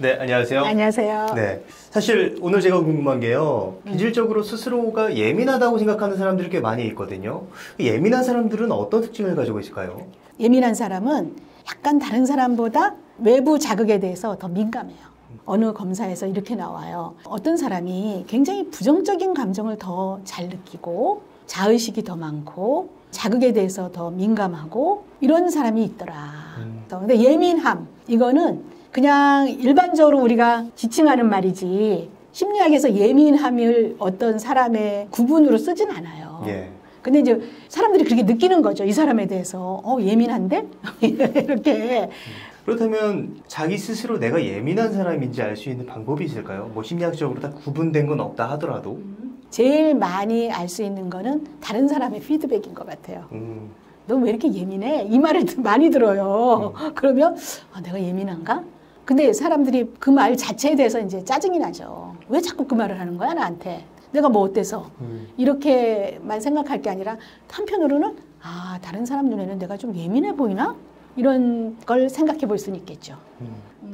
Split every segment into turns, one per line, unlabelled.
네, 안녕하세요.
안녕하세요.
네, 사실 오늘 제가 궁금한 게요. 기질적으로 스스로가 예민하다고 생각하는 사람들이 꽤 많이 있거든요. 예민한 사람들은 어떤 특징을 가지고 있을까요?
예민한 사람은 약간 다른 사람보다 외부 자극에 대해서 더 민감해요. 어느 검사에서 이렇게 나와요. 어떤 사람이 굉장히 부정적인 감정을 더 잘 느끼고 자의식이 더 많고 자극에 대해서 더 민감하고 이런 사람이 있더라. 근데 예민함, 이거는 그냥 일반적으로 우리가 지칭하는 말이지 심리학에서 예민함을 어떤 사람의 구분으로 쓰진 않아요.
예.
근데 이제 사람들이 그렇게 느끼는 거죠. 이 사람에 대해서. 예민한데? 이렇게.
그렇다면 자기 스스로 내가 예민한 사람인지 알 수 있는 방법이 있을까요? 뭐 심리학적으로 다 구분된 건 없다 하더라도.
제일 많이 알 수 있는 거는 다른 사람의 피드백인 것 같아요. 너 왜 이렇게 예민해? 이 말을 많이 들어요. 그러면 내가 예민한가? 근데 사람들이 그 말 자체에 대해서 이제 짜증이 나죠. 왜 자꾸 그 말을 하는 거야, 나한테? 내가 뭐 어때서? 이렇게만 생각할 게 아니라 한편으로는 다른 사람 눈에는 내가 좀 예민해 보이나? 이런 걸 생각해 볼 수는 있겠죠.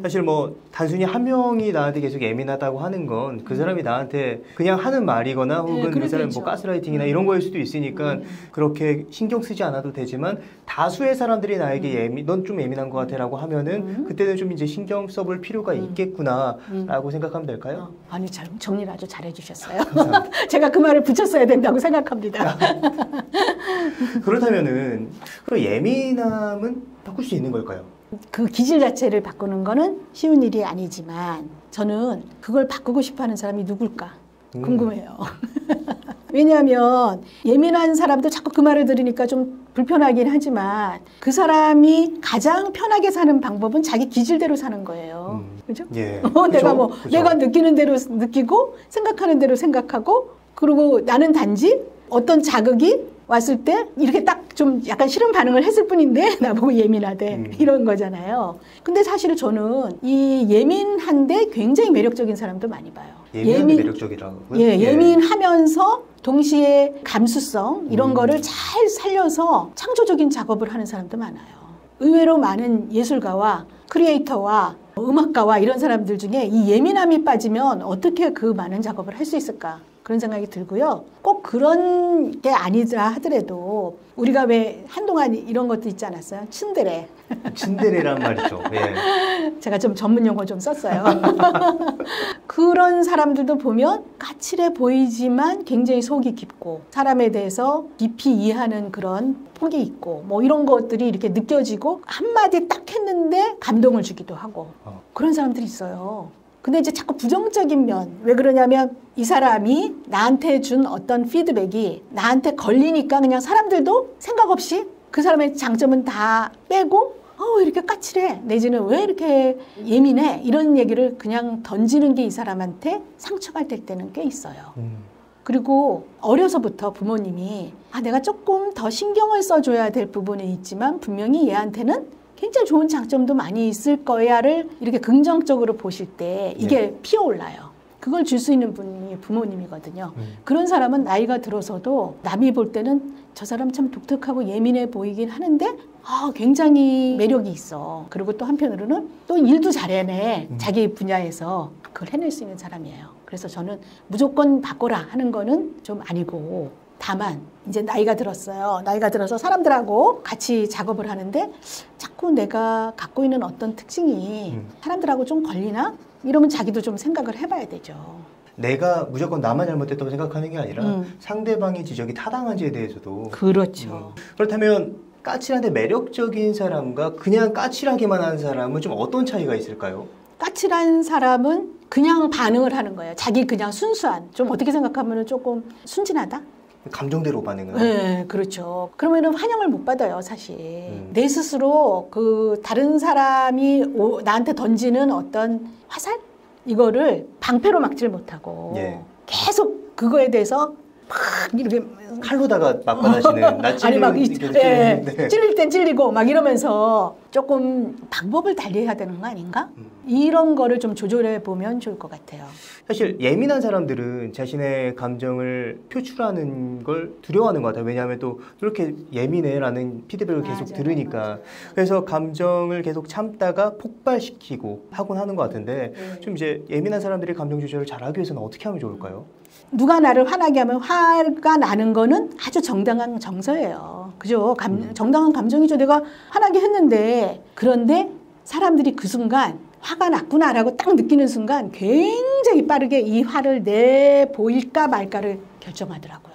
사실 뭐 단순히 한 명이 나한테 계속 예민하다고 하는 건 그 사람이 나한테 그냥 하는 말이거나 혹은 그 사람 뭐 가스라이팅이나 이런 거일 수도 있으니까 그렇게 신경 쓰지 않아도 되지만 다수의 사람들이 나에게 넌 좀 예민한 것 같아 라고 하면은 그때는 좀 이제 신경 써볼 필요가 있겠구나 라고 생각하면 될까요?
아니, 정리를 아주 잘 해주셨어요. 제가 그 말을 붙였어야 된다고 생각합니다.
그렇다면은 그 예민함은 바꿀 수 있는 걸까요?
그 기질 자체를 바꾸는 거는 쉬운 일이 아니지만 저는 그걸 바꾸고 싶어하는 사람이 누굴까 궁금해요. 왜냐하면 예민한 사람도 자꾸 그 말을 들으니까 좀 불편하긴 하지만 그 사람이 가장 편하게 사는 방법은 자기 기질대로 사는 거예요. 그죠?
예.
내가 느끼는 대로 느끼고 생각하는 대로 생각하고 그리고 나는 단지 어떤 자극이 왔을 때 이렇게 딱 좀 약간 싫은 반응을 했을 뿐인데 나보고 예민하대 이런 거잖아요. 근데 사실 저는 이 예민한데 굉장히 매력적인 사람도 많이 봐요.
예민한데 매력적이라고요?
예, 예민하면서 동시에 감수성 이런 거를 잘 살려서 창조적인 작업을 하는 사람도 많아요. 의외로 많은 예술가와 크리에이터와 음악가와 이런 사람들 중에 이 예민함이 빠지면 어떻게 그 많은 작업을 할 수 있을까? 그런 생각이 들고요. 꼭 그런 게 아니라 하더라도 우리가 왜 한동안 이런 것도 있지 않았어요? 츤데레.
츤데레란 말이죠. 예.
제가 좀 전문 용어 좀 썼어요. 그런 사람들도 보면 까칠해 보이지만 굉장히 속이 깊고 사람에 대해서 깊이 이해하는 그런 폭이 있고 뭐 이런 것들이 이렇게 느껴지고 한마디 딱 했는데 감동을 주기도 하고 그런 사람들이 있어요. 근데 이제 자꾸 부정적인 면, 왜 그러냐면 이 사람이 나한테 준 어떤 피드백이 나한테 걸리니까 그냥 사람들도 생각 없이 그 사람의 장점은 다 빼고 이렇게 까칠해, 내지는 왜 이렇게 예민해 이런 얘기를 그냥 던지는 게 이 사람한테 상처가 될 때는 꽤 있어요. 그리고 어려서부터 부모님이 내가 조금 더 신경을 써줘야 될 부분은 있지만 분명히 얘한테는 굉장히 좋은 장점도 많이 있을 거야를 이렇게 긍정적으로 보실 때 이게 피어올라요. 그걸 줄 수 있는 분이 부모님이거든요. 그런 사람은 나이가 들어서도 남이 볼 때는 저 사람 참 독특하고 예민해 보이긴 하는데 굉장히 매력이 있어. 그리고 또 한편으로는 또 일도 잘해내. 자기 분야에서 그걸 해낼 수 있는 사람이에요. 그래서 저는 무조건 바꿔라 하는 거는 좀 아니고 다만 이제 나이가 들었어요. 나이가 들어서 사람들하고 같이 작업을 하는데 자꾸 내가 갖고 있는 어떤 특징이 사람들하고 좀 걸리나? 이러면 자기도 좀 생각을 해봐야 되죠.
내가 무조건 나만 잘못했다고 생각하는 게 아니라 상대방의 지적이 타당한지에 대해서도
그렇죠.
그렇다면 까칠한데 매력적인 사람과 그냥 까칠하기만 한 사람은 좀 어떤 차이가 있을까요?
까칠한 사람은 그냥 반응을 하는 거예요. 자기 그냥 순수한, 좀 어떻게 생각하면 조금 순진하다?
감정대로 반응을.
네, 그렇죠. 그러면은 환영을 못 받아요, 사실. 내 스스로 그 다른 사람이 나한테 던지는 어떤 화살? 이거를 방패로 막지를 못하고 계속 그거에 대해서 막 이렇게
칼로다가 맞받아시는
아니 막 찔릴 땐 찔리고 막 이러면서 조금 방법을 달리해야 되는 거 아닌가? 이런 거를 좀 조절해 보면 좋을 것 같아요.
사실 예민한 사람들은 자신의 감정을 표출하는 걸 두려워하는 것 같아요. 왜냐하면 또 이렇게 예민해라는 피드백을 계속 들으니까.
맞아요.
그래서 감정을 계속 참다가 폭발시키고 하곤 하는 것 같은데 좀 이제 예민한 사람들이 감정 조절을 잘하기 위해서는 어떻게 하면 좋을까요?
누가 나를 화나게 하면 화가 나는 거는 아주 정당한 정서예요. 그죠? 정당한 감정이죠. 내가 화나게 했는데, 그런데 사람들이 그 순간 화가 났구나라고 딱 느끼는 순간 굉장히 빠르게 이 화를 내보일까 말까를 결정하더라고요.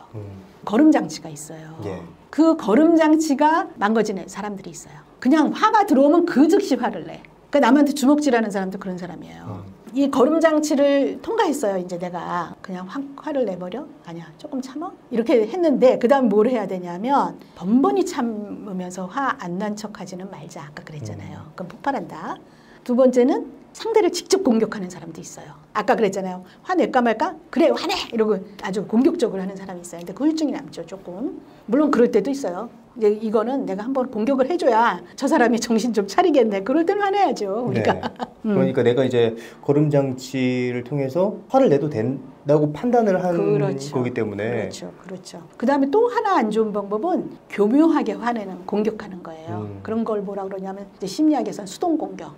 거름장치가 있어요.
예.
그 거름장치가 망가지는 사람들이 있어요. 그냥 화가 들어오면 그 즉시 화를 내. 그러니까 남한테 주먹질하는 사람도 그런 사람이에요. 이 거름장치를 통과했어요. 이제 내가 그냥 화를 내버려? 아니야, 조금 참아? 이렇게 했는데 그 다음 뭘 해야 되냐면 번번이 참으면서 화 안 난 척하지는 말자. 아까 그랬잖아요. 그럼 폭발한다. 두 번째는 상대를 직접 공격하는 사람도 있어요. 아까 그랬잖아요. 화낼까 말까? 그래, 화내! 이러고 아주 공격적으로 하는 사람이 있어요. 근데 그 후유증이 남죠, 조금. 물론 그럴 때도 있어요. 이제 이거는 내가 한번 공격을 해줘야 저 사람이 정신 좀 차리겠네. 그럴 때는 화내야죠, 우리가.
네. 그러니까 내가 이제 거름장치를 통해서 화를 내도 된다고 판단을 하는
그렇죠.
거기 때문에.
그렇죠. 그 다음에 또 하나 안 좋은 방법은 교묘하게 화내는, 공격하는 거예요. 그런 걸 뭐라 그러냐면 이제 심리학에서는 수동 공격.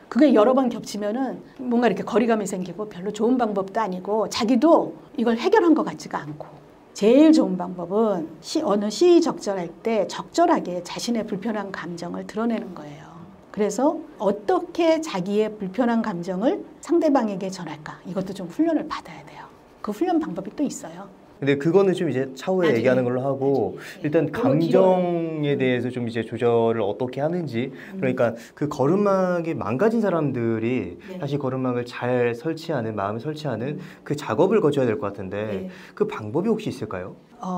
그게 여러 번 겹치면은 뭔가 이렇게 거리감이 생기고 별로 좋은 방법도 아니고 자기도 이걸 해결한 것 같지가 않고. 제일 좋은 방법은 어느 시적절할 때 적절하게 자신의 불편한 감정을 드러내는 거예요. 그래서 어떻게 자기의 불편한 감정을 상대방에게 전할까? 이것도 좀 훈련을 받아야 돼요. 그 훈련 방법이 또 있어요.
근데 그거는 좀 이제 차후에 얘기하는 걸로 하고 일단 감정에 대해서 좀 이제 조절을 어떻게 하는지 그러니까 그 거름막이 망가진 사람들이 다시 거름막을 잘 설치하는 마음을 설치하는 그 작업을 거쳐야 될 것 같은데 그 방법이 혹시 있을까요?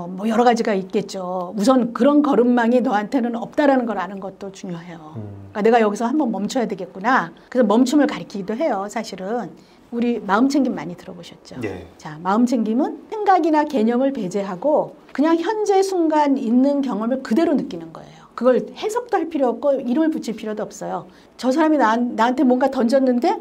뭐 여러 가지가 있겠죠. 우선 그런 거름망이 너한테는 없다라는 걸 아는 것도 중요해요. 그러니까 내가 여기서 한번 멈춰야 되겠구나. 그래서 멈춤을 가리키기도 해요, 사실은. 우리 마음챙김 많이 들어보셨죠?
네.
자, 마음챙김은 생각이나 개념을 배제하고 그냥 현재 순간 있는 경험을 그대로 느끼는 거예요. 그걸 해석도 할 필요 없고 이름을 붙일 필요도 없어요. 저 사람이 나한테 뭔가 던졌는데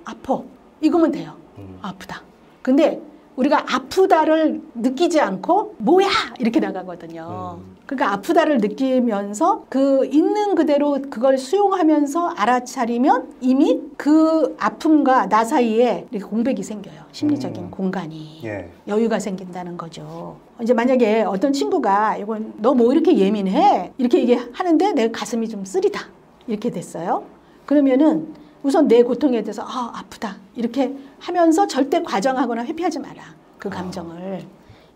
아파. 이거면 돼요. 아프다. 근데 우리가 아프다를 느끼지 않고 뭐야 이렇게 나가거든요. 그러니까 아프다를 느끼면서 그 있는 그대로 그걸 수용하면서 알아차리면 이미 그 아픔과 나 사이에 이렇게 공백이 생겨요. 심리적인 공간이. 여유가 생긴다는 거죠. 이제 만약에 어떤 친구가 이건 너 뭐 이렇게 예민해? 이렇게 얘기하는데 내 가슴이 좀 쓰리다. 이렇게 됐어요. 그러면은 우선 내 고통에 대해서 아프다 이렇게 하면서 절대 과정하거나 회피하지 마라. 그 감정을.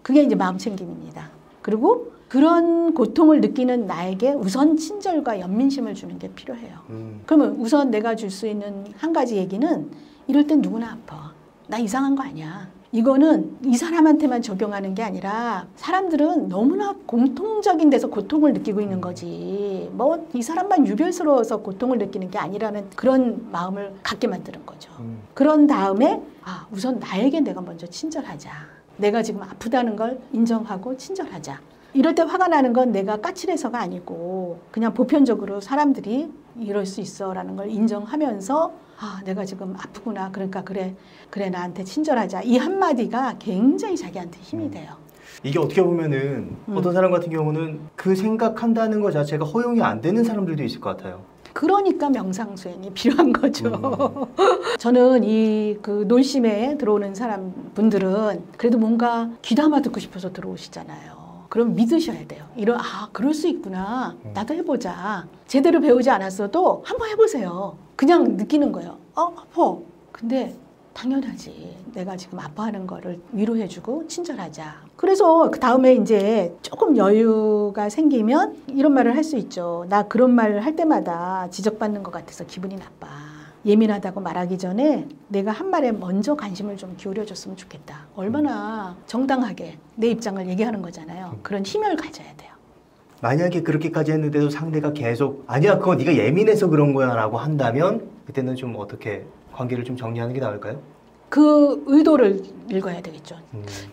그게 이제 마음챙김입니다. 그리고 그런 고통을 느끼는 나에게 우선 친절과 연민심을 주는 게 필요해요. 그러면 우선 내가 줄 수 있는 한 가지 얘기는 이럴 땐 누구나 아파. 나 이상한 거 아니야. 이거는 이 사람한테만 적용하는 게 아니라 사람들은 너무나 공통적인 데서 고통을 느끼고 있는 거지. 뭐 이 사람만 유별스러워서 고통을 느끼는 게 아니라는 그런 마음을 갖게 만드는 거죠. 그런 다음에 우선 나에게 내가 먼저 친절하자. 내가 지금 아프다는 걸 인정하고 친절하자. 이럴 때 화가 나는 건 내가 까칠해서가 아니고 그냥 보편적으로 사람들이 이럴 수 있어라는 걸 인정하면서 내가 지금 아프구나. 그러니까 그래 나한테 친절하자. 이 한마디가 굉장히 자기한테 힘이 돼요.
이게 어떻게 보면은 어떤 사람 같은 경우는 그 생각한다는 것 자체가 허용이 안 되는 사람들도 있을 것 같아요.
그러니까 명상수행이 필요한 거죠. 저는 이 그 놀심에 들어오는 분들은 그래도 뭔가 귀담아 듣고 싶어서 들어오시잖아요. 그럼 믿으셔야 돼요. 그럴 수 있구나. 나도 해보자. 제대로 배우지 않았어도 한번 해보세요. 그냥 느끼는 거예요. 아파. 근데 당연하지. 내가 지금 아파하는 거를 위로해주고 친절하자. 그래서 그 다음에 이제 조금 여유가 생기면 이런 말을 할 수 있죠. 나 그런 말을 할 때마다 지적받는 것 같아서 기분이 나빠. 예민하다고 말하기 전에 내가 한 말에 먼저 관심을 좀 기울여줬으면 좋겠다. 얼마나 정당하게 내 입장을 얘기하는 거잖아요. 그런 힘을 가져야 돼요.
만약에 그렇게까지 했는데도 상대가 계속 아니야 그건 네가 예민해서 그런 거야 라고 한다면 그때는 좀 어떻게 관계를 좀 정리하는 게 나을까요?
그 의도를 읽어야 되겠죠.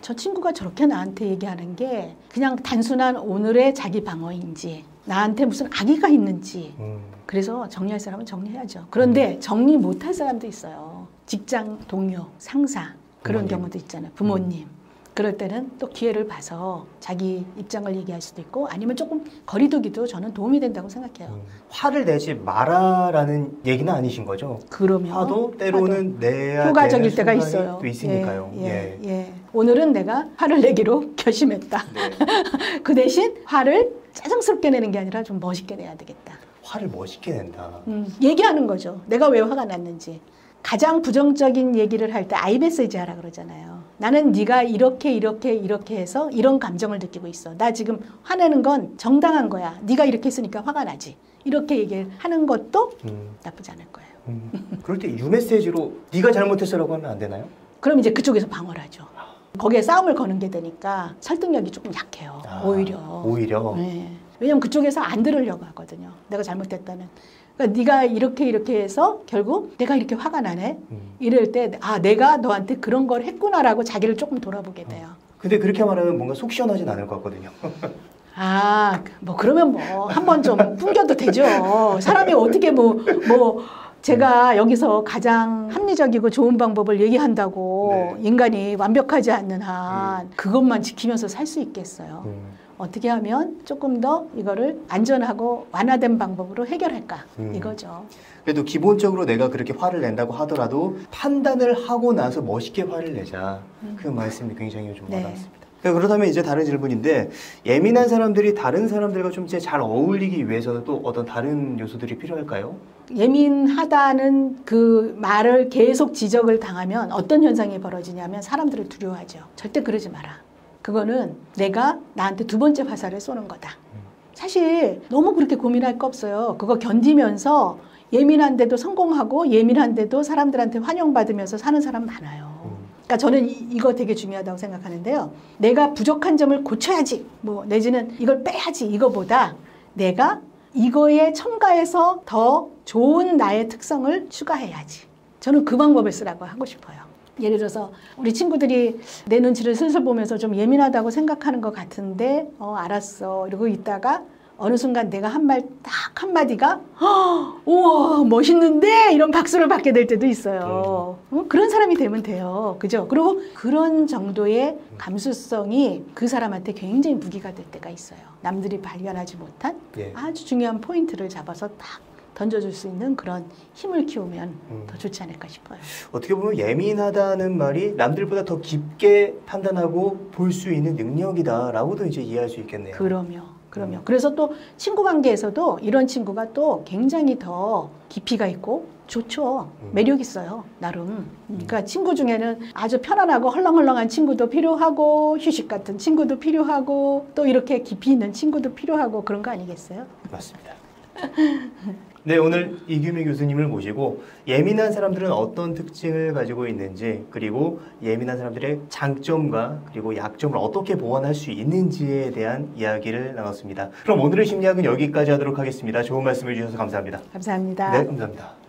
저 친구가 저렇게 나한테 얘기하는 게 그냥 단순한 오늘의 자기 방어인지 나한테 무슨 악의가 있는지. 그래서 정리할 사람은 정리해야죠. 그런데 정리 못할 사람도 있어요. 직장 동료, 상사 그런 경우도 있잖아요. 부모님. 그럴 때는 또 기회를 봐서 자기 입장을 얘기할 수도 있고 아니면 조금 거리두기도 저는 도움이 된다고 생각해요.
화를 내지 마라라는 얘기는 아니신 거죠?
그러면
화도 때로는 내야
효과적일 때가 있어요.
또 있으니까요.
예. 오늘은 내가 화를 내기로 결심했다.
네.
그 대신 화를 짜증스럽게 내는 게 아니라 좀 멋있게 내야 되겠다.
화를 멋있게 낸다.
얘기하는 거죠. 내가 왜 화가 났는지. 가장 부정적인 얘기를 할 때 I 메시지 하라 그러잖아요. 나는 네가 이렇게 해서 이런 감정을 느끼고 있어. 나 지금 화내는 건 정당한 거야. 네가 이렇게 했으니까 화가 나지. 이렇게 얘기를 하는 것도 나쁘지 않을 거예요.
그럴 때 유 메시지로 네가 잘못했어라고 하면 안 되나요?
그럼 이제 그쪽에서 방어를 하죠. 거기에 싸움을 거는 게 되니까 설득력이 조금 약해요. 오히려. 네. 왜냐면 그쪽에서 안 들으려고 하거든요. 내가 잘못했다는. 그러니까 네가 이렇게 해서 결국 내가 이렇게 화가 나네. 이럴 때 내가 너한테 그런 걸 했구나라고 자기를 조금 돌아보게 돼요.
근데 그렇게 말하면 뭔가 속 시원하진 않을 것 같거든요.
그러면 한번 좀 풍겨도 되죠. 사람이 어떻게 제가 여기서 가장 합리적이고 좋은 방법을 얘기한다고 인간이 완벽하지 않는 한 그것만 지키면서 살 수 있겠어요. 어떻게 하면 조금 더 이거를 안전하고 완화된 방법으로 해결할까 이거죠.
그래도 기본적으로 내가 그렇게 화를 낸다고 하더라도 판단을 하고 나서 멋있게 화를 내자. 그 말씀이 굉장히 좀 와닿습니다. 그렇다면 이제 다른 질문인데 예민한 사람들이 다른 사람들과 좀 잘 어울리기 위해서는 또 어떤 다른 요소들이 필요할까요?
예민하다는 그 말을 계속 지적을 당하면 어떤 현상이 벌어지냐면 사람들을 두려워하죠. 절대 그러지 마라. 그거는 내가 나한테 두 번째 화살을 쏘는 거다. 사실 너무 그렇게 고민할 거 없어요. 그거 견디면서 예민한데도 성공하고 예민한데도 사람들한테 환영받으면서 사는 사람 많아요. 그러니까 저는 이거 되게 중요하다고 생각하는데요. 내가 부족한 점을 고쳐야지, 내지는 이걸 빼야지 이거보다 내가 이거에 첨가해서 더 좋은 나의 특성을 추가해야지. 저는 그 방법을 쓰라고 하고 싶어요. 예를 들어서 우리 친구들이 내 눈치를 슬슬 보면서 좀 예민하다고 생각하는 것 같은데 알았어 이러고 있다가 어느 순간 내가 한 말 딱 한마디가 우와 멋있는데 이런 박수를 받게 될 때도 있어요. 그런 사람이 되면 돼요. 그죠? 그리고 그런 정도의 감수성이 그 사람한테 굉장히 무기가 될 때가 있어요. 남들이 발견하지 못한 아주 중요한 포인트를 잡아서 딱 던져줄 수 있는 그런 힘을 키우면 더 좋지 않을까 싶어요.
어떻게 보면 예민하다는 말이 남들보다 더 깊게 판단하고 볼 수 있는 능력이다라고도 이제 이해할 수 있겠네요.
그럼요. 그래서 또 친구 관계에서도 이런 친구가 또 굉장히 더 깊이가 있고 좋죠. 매력 있어요. 나름. 그러니까 친구 중에는 아주 편안하고 헐렁헐렁한 친구도 필요하고 휴식 같은 친구도 필요하고 또 이렇게 깊이 있는 친구도 필요하고 그런 거 아니겠어요?
맞습니다. 네, 오늘 이규미 교수님을 모시고 예민한 사람들은 어떤 특징을 가지고 있는지 그리고 예민한 사람들의 장점과 그리고 약점을 어떻게 보완할 수 있는지에 대한 이야기를 나눴습니다. 그럼 오늘의 심리학은 여기까지 하도록 하겠습니다. 좋은 말씀 해주셔서 감사합니다.
감사합니다.
네, 감사합니다.